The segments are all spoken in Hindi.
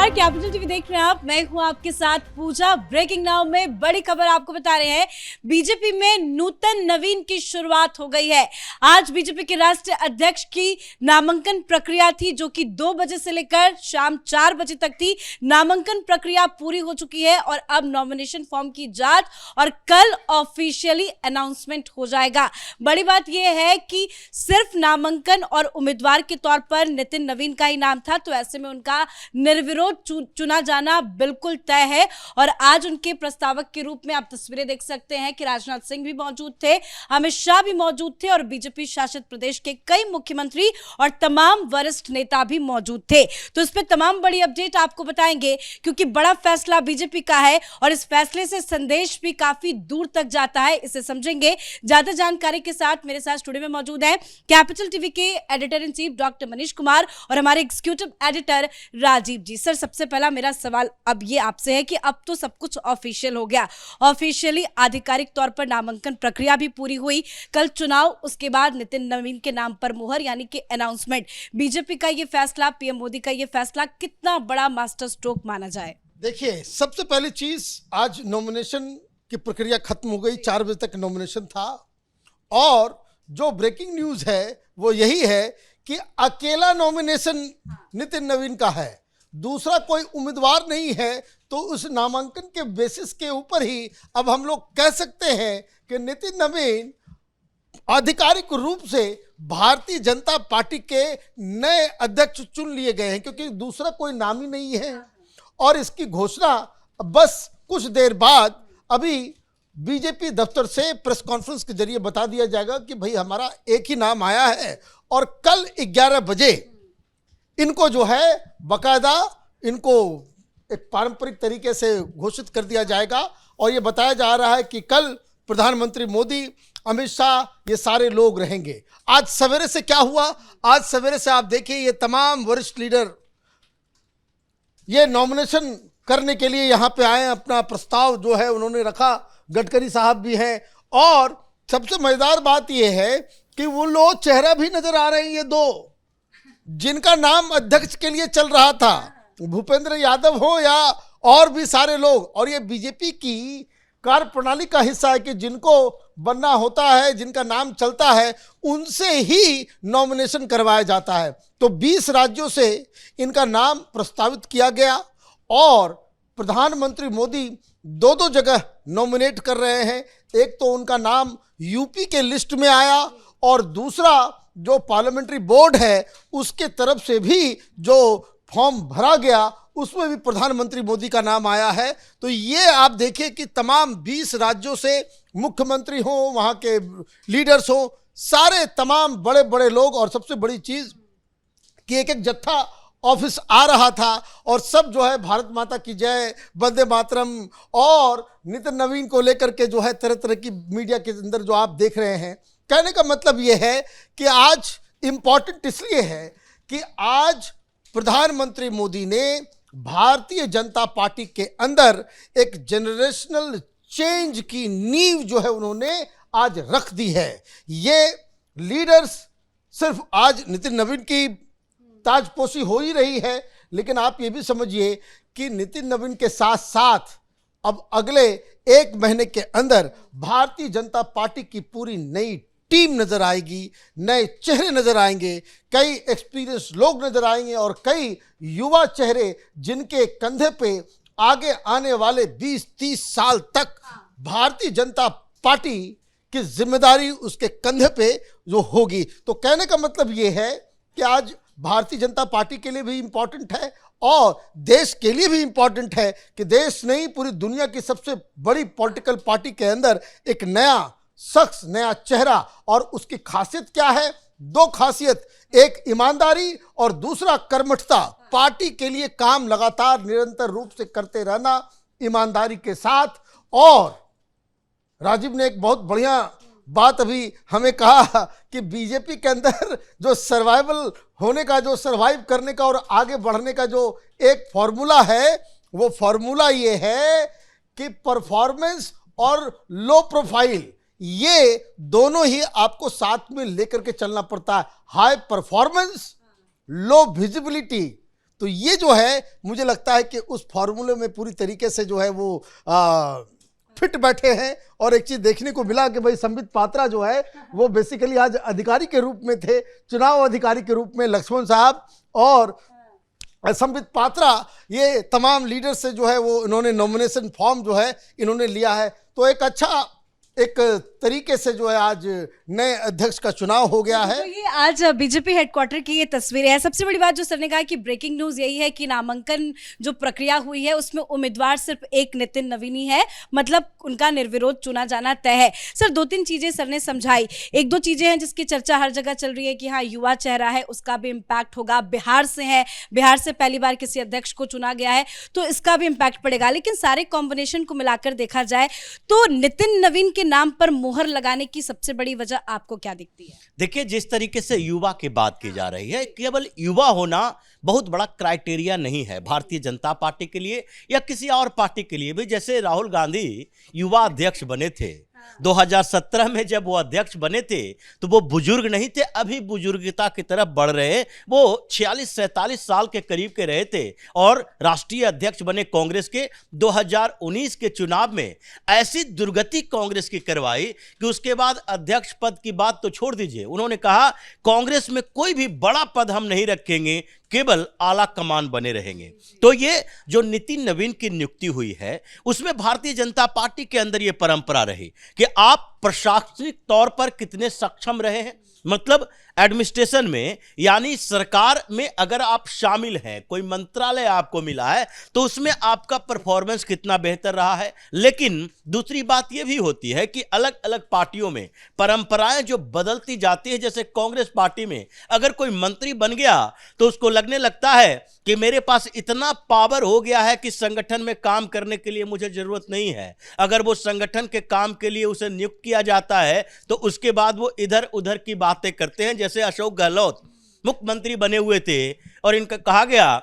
नमस्कार, कैपिटल टीवी देख रहे हैं आप। मैं हूं आपके साथ पूजा। ब्रेकिंग नाउ में बड़ी खबर आपको बता रहे हैं। बीजेपी में नूतन नवीन की शुरुआत हो गई है। आज बीजेपी के राष्ट्रीय अध्यक्ष की नामांकन प्रक्रिया थी, जो कि 2 बजे से लेकर शाम 4 बजे तक थी। नामांकन प्रक्रिया पूरी हो चुकी है और अब नॉमिनेशन फॉर्म की जांच और कल ऑफिशियली अनाउंसमेंट हो जाएगा। बड़ी बात यह है कि सिर्फ नामांकन और उम्मीदवार के तौर पर नितिन नवीन का ही नाम था, तो ऐसे में उनका निर्विरोध चुना जाना बिल्कुल तय है। और आज उनके प्रस्तावक के रूप में आप तस्वीरें देख सकते हैं कि राजनाथ सिंह भी मौजूद थे, अमित शाह भी मौजूद थे और बीजेपी शासित प्रदेश के कई मुख्यमंत्री और तमाम वरिष्ठ नेता भी मौजूद थे। तो इस पे तमाम बड़ी अपडेट आपको बताएंगे, क्योंकि बड़ा फैसला बीजेपी का है और इस फैसले से संदेश भी काफी दूर तक जाता है। इसे समझेंगे। ज्यादा जानकारी के साथ मेरे साथ स्टूडियो में मौजूद है कैपिटल टीवी के editor in chief doctor Manish Kumar और हमारे एग्जीक्यूटिव एडिटर राजीव जी। सर, सबसे पहला मेरा सवाल अब ये आपसे है कि अब तो सब कुछ ऑफिशियल हो गया, ऑफिशियली आधिकारिक तौर पर नामांकन प्रक्रिया भी पूरी हुई, कल चुनाव, उसके बाद नितिन नवीन के नाम पर मुहर यानी कि अनाउंसमेंट। बीजेपी का ये फैसला, पीएम मोदी का ये फैसला कितना बड़ा मास्टर स्ट्रोक माना जाए? देखिए, सबसे पहली चीज, आज नॉमिनेशन की प्रक्रिया खत्म हो गई। 4 बजे तक नॉमिनेशन था और जो ब्रेकिंग न्यूज है वो यही है कि अकेला नॉमिनेशन नितिन नवीन का है, दूसरा कोई उम्मीदवार नहीं है। तो उस नामांकन के बेसिस के ऊपर ही अब हम लोग कह सकते हैं कि नितिन नवीन आधिकारिक रूप से भारतीय जनता पार्टी के नए अध्यक्ष चुन लिए गए हैं, क्योंकि दूसरा कोई नाम ही नहीं है। और इसकी घोषणा बस कुछ देर बाद अभी बीजेपी दफ्तर से प्रेस कॉन्फ्रेंस के जरिए बता दिया जाएगा कि भाई हमारा एक ही नाम आया है और कल 11 बजे इनको जो है बकायदा इनको एक पारंपरिक तरीके से घोषित कर दिया जाएगा। और ये बताया जा रहा है कि कल प्रधानमंत्री मोदी, अमित शाह, ये सारे लोग रहेंगे। आज सवेरे से क्या हुआ? आज सवेरे से आप देखिए, ये तमाम वरिष्ठ लीडर ये नॉमिनेशन करने के लिए यहाँ पे आए, अपना प्रस्ताव जो है उन्होंने रखा। गडकरी साहब भी हैं और सबसे मजेदार बात यह है कि वो लोग चेहरा भी नजर आ रहे हैं, ये दो जिनका नाम अध्यक्ष के लिए चल रहा था, भूपेंद्र यादव हो या और भी सारे लोग। और ये बीजेपी की कार्यप्रणाली का हिस्सा है कि जिनको बनना होता है, जिनका नाम चलता है, उनसे ही नॉमिनेशन करवाया जाता है। तो 20 राज्यों से इनका नाम प्रस्तावित किया गया और प्रधानमंत्री मोदी 2-2 जगह नॉमिनेट कर रहे हैं। एक तो उनका नाम यूपी के लिस्ट में आया और दूसरा जो पार्लियामेंट्री बोर्ड है उसके तरफ से भी जो फॉर्म भरा गया उसमें भी प्रधानमंत्री मोदी का नाम आया है। तो ये आप देखिए कि तमाम 20 राज्यों से मुख्यमंत्री हो, वहाँ के लीडर्स हो, सारे तमाम बड़े बड़े लोग। और सबसे बड़ी चीज़ कि एक एक जत्था ऑफिस आ रहा था और सब जो है भारत माता की जय, वंदे मातरम और नितिन नवीन को लेकर के जो है तरह तरह की मीडिया के अंदर जो आप देख रहे हैं। कहने का मतलब ये है कि आज इम्पॉर्टेंट इसलिए है कि आज प्रधानमंत्री मोदी ने भारतीय जनता पार्टी के अंदर एक जनरेशनल चेंज की नींव जो है उन्होंने आज रख दी है। ये लीडर्स सिर्फ आज नितिन नवीन की ताजपोशी हो ही रही है, लेकिन आप ये भी समझिए कि नितिन नवीन के साथ साथ अब अगले 1 महीने के अंदर भारतीय जनता पार्टी की पूरी नई टीम नजर आएगी, नए चेहरे नजर आएंगे, कई एक्सपीरियंस लोग नजर आएंगे और कई युवा चेहरे जिनके कंधे पे आगे आने वाले 20-30 साल तक भारतीय जनता पार्टी की जिम्मेदारी उसके कंधे पे जो होगी। तो कहने का मतलब ये है कि आज भारतीय जनता पार्टी के लिए भी इम्पॉर्टेंट है और देश के लिए भी इम्पॉर्टेंट है कि देश नहीं, पूरी दुनिया की सबसे बड़ी पॉलिटिकल पार्टी के अंदर एक नया शख्स, नया चेहरा। और उसकी खासियत क्या है? 2 खासियत, एक ईमानदारी और दूसरा कर्मठता। पार्टी के लिए काम लगातार निरंतर रूप से करते रहना ईमानदारी के साथ। और राजीव ने एक बहुत बढ़िया बात अभी हमें कहा कि बीजेपी के अंदर जो सर्वाइवल होने का, जो सर्वाइव करने का और आगे बढ़ने का जो एक फॉर्मूला है, वो फॉर्मूला ये है कि परफॉर्मेंस और लो प्रोफाइल, ये दोनों ही आपको साथ में लेकर के चलना पड़ता है। हाई परफॉर्मेंस, लो विजिबिलिटी। तो ये जो है मुझे लगता है कि उस फॉर्मूले में पूरी तरीके से जो है वो फिट बैठे हैं। और एक चीज देखने को मिला कि भाई संबित पात्रा जो है वो बेसिकली आज अधिकारी के रूप में थे, चुनाव अधिकारी के रूप में लक्ष्मण साहब और संबित पात्रा, ये तमाम लीडर से जो है वो इन्होंने नॉमिनेशन फॉर्म जो है इन्होंने लिया है। तो एक अच्छा एक तरीके से जो है आज नए अध्यक्ष का चुनाव हो गया है। तो ये आज बीजेपी हेडक्वार्टर की ये तस्वीरें हैं। सबसे बड़ी बात जो सर ने कहा कि ब्रेकिंग न्यूज यही है कि नामांकन जो प्रक्रिया हुई है उसमें उम्मीदवार सिर्फ एक नितिन नवीन ही है, मतलब उनका निर्विरोध चुना जाना तय है। सर 2-3 चीजें सर ने समझाई, 1-2 चीजें हैं जिसकी चर्चा हर जगह चल रही है कि हाँ युवा चेहरा है, उसका भी इम्पैक्ट होगा, बिहार से है, बिहार से पहली बार किसी अध्यक्ष को चुना गया है तो इसका भी इम्पैक्ट पड़ेगा। लेकिन सारे कॉम्बिनेशन को मिलाकर देखा जाए तो नितिन नवीन के नाम पर मोहर लगाने की सबसे बड़ी वजह आपको क्या दिखती है? देखिए, जिस तरीके से युवा की बात की जा रही है, केवल युवा होना बहुत बड़ा क्राइटेरिया नहीं है भारतीय जनता पार्टी के लिए या किसी और पार्टी के लिए भी। जैसे राहुल गांधी युवा अध्यक्ष बने थे 2017 में, जब वो अध्यक्ष बने थे तो वो बुजुर्ग नहीं थे, अभी बुजुर्गता की तरफ बढ़ रहे, वो 46-47 साल के करीब के रहे थे और राष्ट्रीय अध्यक्ष बने कांग्रेस के। 2019 के चुनाव में ऐसी दुर्गति कांग्रेस की करवाई कि उसके बाद अध्यक्ष पद की बात तो छोड़ दीजिए, उन्होंने कहा कांग्रेस में कोई भी बड़ा पद हम नहीं रखेंगे, केवल आला कमान बने रहेंगे। तो ये जो नितिन नवीन की नियुक्ति हुई है उसमें भारतीय जनता पार्टी के अंदर ये परंपरा रही कि आप प्रशासनिक तौर पर कितने सक्षम रहे हैं, मतलब एडमिनिस्ट्रेशन में यानी सरकार में अगर आप शामिल हैं, कोई मंत्रालय आपको मिला है तो उसमें आपका परफॉर्मेंस कितना बेहतर रहा है। लेकिन दूसरी बात यह भी होती है कि अलग अलग पार्टियों में परंपराएं जो बदलती जाती है, जैसे कांग्रेस पार्टी में अगर कोई मंत्री बन गया तो उसको लगने लगता है कि मेरे पास इतना पावर हो गया है कि संगठन में काम करने के लिए मुझे जरूरत नहीं है। अगर वो संगठन के काम के लिए उसे नियुक्त किया जाता है तो उसके बाद वो इधर उधर की बातें करते हैं। जैसे अशोक गहलोत मुख्यमंत्री बने हुए थे और इनका कहा गया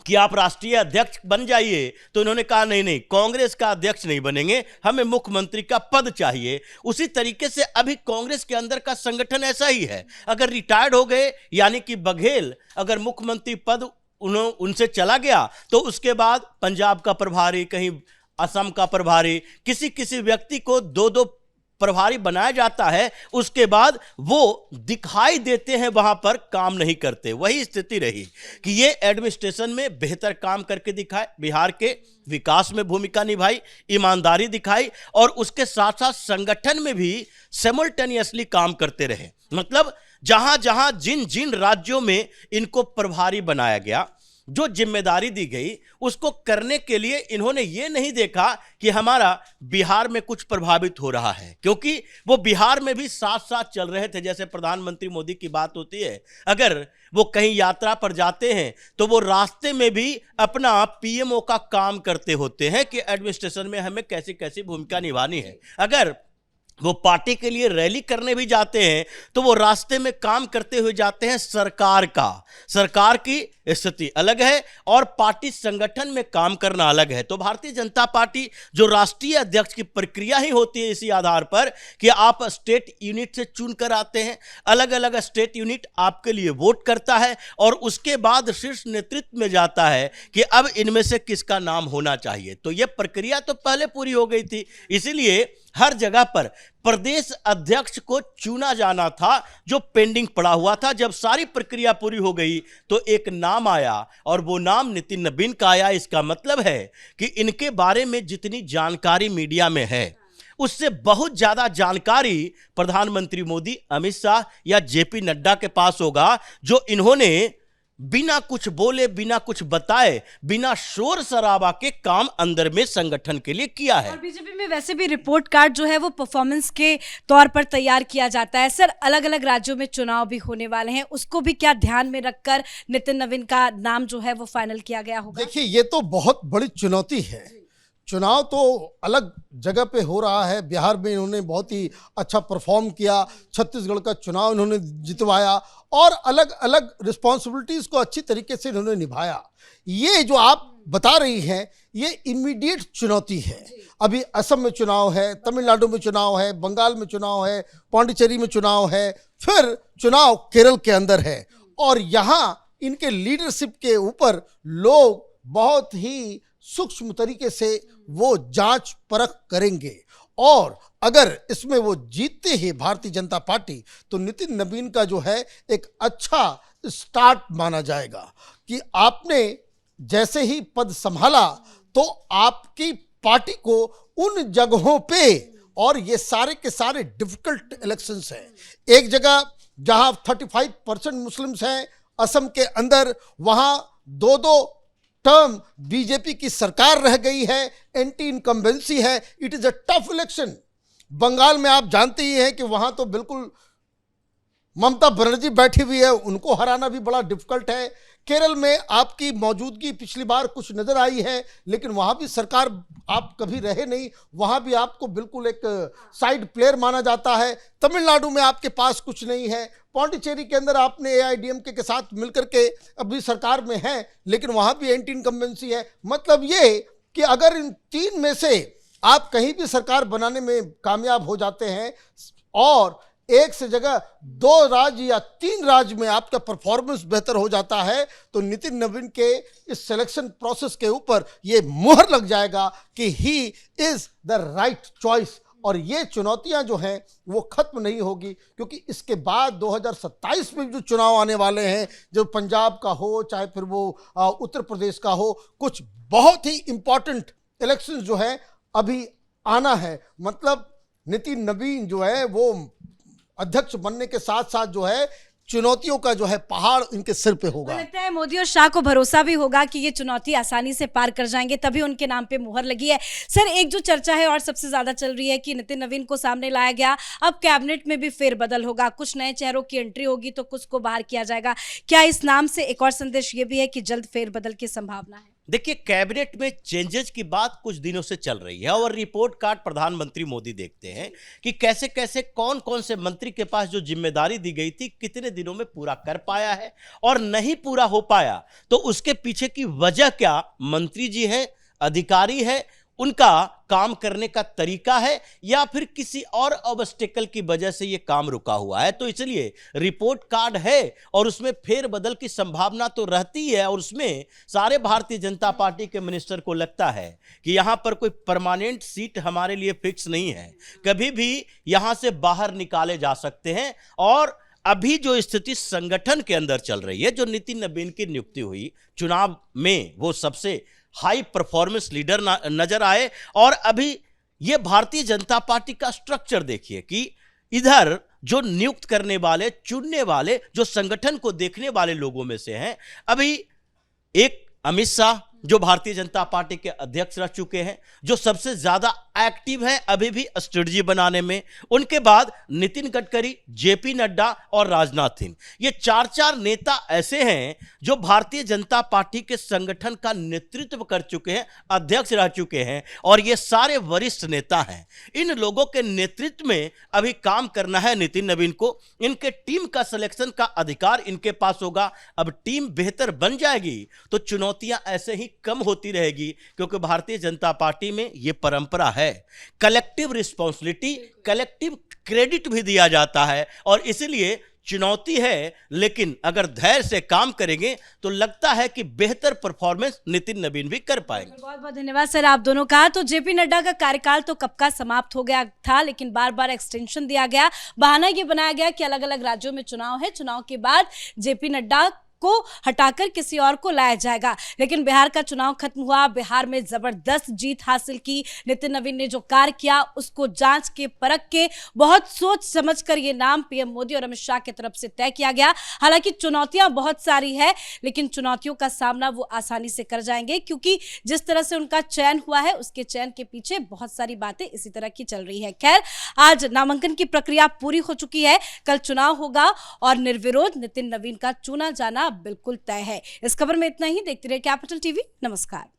कि आप राष्ट्रीय अध्यक्ष बन जाइए, तो इन्होंने कहा नहीं नहीं, कांग्रेस का अध्यक्ष नहीं बनेंगे, हमें मुख्यमंत्री का पद चाहिए। उसी तरीके से अभी कांग्रेस के अंदर का संगठन ऐसा ही है, अगर रिटायर्ड हो गए यानी कि बघेल अगर मुख्यमंत्री पद उनसे चला गया तो उसके बाद पंजाब का प्रभारी, कहीं असम का प्रभारी, किसी किसी व्यक्ति को 2-2 प्रभारी बनाया जाता है, उसके बाद वो दिखाई देते हैं वहां पर काम नहीं करते। वही स्थिति रही कि ये एडमिनिस्ट्रेशन में बेहतर काम करके दिखाए, बिहार के विकास में भूमिका निभाई, ईमानदारी दिखाई और उसके साथ साथ संगठन में भी सिमल्टेनियसली काम करते रहे। मतलब जहां जहां जिन जिन राज्यों में इनको प्रभारी बनाया गया, जो जिम्मेदारी दी गई उसको करने के लिए इन्होंने ये नहीं देखा कि हमारा बिहार में कुछ प्रभावित हो रहा है, क्योंकि वो बिहार में भी साथ साथ चल रहे थे। जैसे प्रधानमंत्री मोदी की बात होती है, अगर वो कहीं यात्रा पर जाते हैं तो वो रास्ते में भी अपना पीएमओ का काम करते होते हैं कि एडमिनिस्ट्रेशन में हमें कैसी कैसी भूमिका निभानी है। अगर वो पार्टी के लिए रैली करने भी जाते हैं तो वो रास्ते में काम करते हुए जाते हैं सरकार की स्थिति अलग है और पार्टी संगठन में काम करना अलग है। तो भारतीय जनता पार्टी जो राष्ट्रीय अध्यक्ष की प्रक्रिया ही होती है इसी आधार पर कि आप स्टेट यूनिट से चुन कर आते हैं, अलग अलग स्टेट यूनिट आपके लिए वोट करता है और उसके बाद शीर्ष नेतृत्व में जाता है कि अब इनमें से किसका नाम होना चाहिए। तो यह प्रक्रिया तो पहले पूरी हो गई थी, इसीलिए हर जगह पर प्रदेश अध्यक्ष को चुना जाना था जो पेंडिंग पड़ा हुआ था। जब सारी प्रक्रिया पूरी हो गई तो एक नाम आया और वो नाम नितिन नवीन का आया। इसका मतलब है कि इनके बारे में जितनी जानकारी मीडिया में है उससे बहुत ज्यादा जानकारी प्रधानमंत्री मोदी, अमित शाह या जेपी नड्डा के पास होगा, जो इन्होंने बिना कुछ बोले, बिना कुछ बताए, बिना शोर शराबा के काम अंदर में संगठन के लिए किया है। और बीजेपी में वैसे भी रिपोर्ट कार्ड जो है वो परफॉर्मेंस के तौर पर तैयार किया जाता है। सर अलग अलग राज्यों में चुनाव भी होने वाले हैं, उसको भी क्या ध्यान में रखकर नितिन नवीन का नाम जो है वो फाइनल किया गया होगा? देखिए, ये तो बहुत बड़ी चुनौती है। चुनाव तो अलग जगह पे हो रहा है, बिहार में इन्होंने बहुत ही अच्छा परफॉर्म किया, छत्तीसगढ़ का चुनाव इन्होंने जितवाया और अलग अलग रिस्पॉन्सिबिलिटीज को अच्छी तरीके से इन्होंने निभाया। ये जो आप बता रही हैं ये इमीडिएट चुनौती है। अभी असम में चुनाव है, तमिलनाडु में चुनाव है, बंगाल में चुनाव है, पांडिचेरी में चुनाव है, फिर चुनाव केरल के अंदर है और यहाँ इनके लीडरशिप के ऊपर लोग बहुत ही सूक्ष्म तरीके से वो जांच परख करेंगे और अगर इसमें वो जीतते हैं भारतीय जनता पार्टी तो नितिन नवीन का जो है एक अच्छा स्टार्ट माना जाएगा कि आपने जैसे ही पद संभाला तो आपकी पार्टी को उन जगहों पे, और ये सारे के सारे डिफिकल्ट इलेक्शंस हैं, एक जगह जहां 35% मुस्लिम्स हैं असम के अंदर, वहां दो टर्म बीजेपी की सरकार रह गई है, एंटी इनकम्बेंसी है, it is a tough election. Bengal में आप जानते ही हैं कि वहां तो बिल्कुल ममता बनर्जी बैठी हुई है, उनको हराना भी बड़ा डिफिकल्ट है। केरल में आपकी मौजूदगी पिछली बार कुछ नजर आई है, लेकिन वहां भी सरकार आप कभी रहे नहीं, वहां भी आपको बिल्कुल एक साइड प्लेयर माना जाता है। तमिलनाडु में आपके पास कुछ नहीं है, पौंडीचेरी के अंदर आपने एआईडीएमके के साथ मिलकर के अभी सरकार में है, लेकिन वहां भी एंटी इनकम्बेंसी है। मतलब ये कि अगर इन तीन में से आप कहीं भी सरकार बनाने में कामयाब हो जाते हैं और एक से जगह 2 राज्य या 3 राज्य में आपका परफॉर्मेंस बेहतर हो जाता है तो नितिन नवीन के इस सिलेक्शन प्रोसेस के ऊपर ये मुहर लग जाएगा कि he is the right choice. और ये चुनौतियां जो हैं वो खत्म नहीं होगी, क्योंकि इसके बाद 2027 में जो चुनाव आने वाले हैं, जो पंजाब का हो चाहे फिर वो उत्तर प्रदेश का हो, कुछ बहुत ही इंपॉर्टेंट इलेक्शंस जो है अभी आना है। मतलब नितिन नवीन जो है वो अध्यक्ष बनने के साथ साथ जो है चुनौतियों का जो है पहाड़ इनके सिर पे होगा। लगता है मोदी और शाह को भरोसा भी होगा कि ये चुनौती आसानी से पार कर जाएंगे, तभी उनके नाम पे मुहर लगी है। सर, एक जो चर्चा है और सबसे ज्यादा चल रही है कि नितिन नवीन को सामने लाया गया, अब कैबिनेट में भी फेरबदल होगा, कुछ नए चेहरों की एंट्री होगी तो कुछ को बाहर किया जाएगा। क्या इस नाम से एक और संदेश ये भी है कि जल्द फेरबदल की संभावना है? देखिए, कैबिनेट में चेंजेस की बात कुछ दिनों से चल रही है और रिपोर्ट कार्ड प्रधानमंत्री मोदी देखते हैं कि कैसे कैसे कौन कौन से मंत्री के पास जो जिम्मेदारी दी गई थी कितने दिनों में पूरा कर पाया है और नहीं पूरा हो पाया तो उसके पीछे की वजह क्या मंत्री जी है, अधिकारी है, उनका काम करने का तरीका है या फिर किसी और ऑब्स्टेकल की वजह से यह काम रुका हुआ है। तो इसलिए रिपोर्ट कार्ड है और उसमें फेरबदल की संभावना तो रहती है और उसमें सारे भारतीय जनता पार्टी के मिनिस्टर को लगता है कि यहां पर कोई परमानेंट सीट हमारे लिए फिक्स नहीं है, कभी भी यहां से बाहर निकाले जा सकते हैं। और अभी जो स्थिति संगठन के अंदर चल रही है, जो नितिन नवीन की नियुक्ति हुई चुनाव में, वो सबसे हाई परफॉर्मेंस लीडर नजर आए। और अभी ये भारतीय जनता पार्टी का स्ट्रक्चर देखिए कि इधर जो नियुक्त करने वाले, चुनने वाले, जो संगठन को देखने वाले लोगों में से हैं, अभी एक अमित शाह जो भारतीय जनता पार्टी के अध्यक्ष रह चुके हैं, जो सबसे ज्यादा एक्टिव है अभी भी स्ट्रेटजी बनाने में। उनके बाद नितिन गडकरी, जेपी नड्डा और राजनाथ सिंह, ये 4 नेता ऐसे हैं जो भारतीय जनता पार्टी के संगठन का नेतृत्व कर चुके हैं, अध्यक्ष रह चुके हैं और ये सारे वरिष्ठ नेता हैं। इन लोगों के नेतृत्व में अभी काम करना है नितिन नवीन को। इनके टीम का सिलेक्शन का अधिकार इनके पास होगा। अब टीम बेहतर बन जाएगी तो चुनौतियां ऐसे ही कम होती रहेगी, क्योंकि भारतीय जनता पार्टी में यह परंपरा है, कलेक्टिव रिस्पॉन्सिबिलिटी, कलेक्टिव क्रेडिट भी दिया जाता है और इसलिए चुनौती है, लेकिन अगर धैर्य से काम करेंगे तो लगता है कि बेहतर परफॉर्मेंस नितिन नवीन भी कर पाएंगे। बहुत बहुत धन्यवाद सर आप दोनों का। तो जेपी नड्डा का कार्यकाल तो कब का समाप्त हो गया था, लेकिन बार बार एक्सटेंशन दिया गया। बहाना ये बनाया गया कि अलग अलग राज्यों में चुनाव है, चुनाव के बाद जेपी नड्डा को हटाकर किसी और को लाया जाएगा। लेकिन बिहार का चुनाव खत्म हुआ, बिहार में जबरदस्त जीत हासिल की। नितिन नवीन ने जो कार्य किया उसको जांच के, परख के, बहुत सोच समझकर ये नाम पीएम मोदी और अमित शाह की तरफ से तय किया गया। हालांकि चुनौतियां बहुत सारी है, लेकिन चुनौतियों का सामना वो आसानी से कर जाएंगे, क्योंकि जिस तरह से उनका चयन हुआ है उसके चयन के पीछे बहुत सारी बातें इसी तरह की चल रही है। खैर, आज नामांकन की प्रक्रिया पूरी हो चुकी है, कल चुनाव होगा और निर्विरोध नितिन नवीन का चुना जाना बिल्कुल तय है। इस खबर में इतना ही। देखते रहिए कैपिटल टीवी। नमस्कार।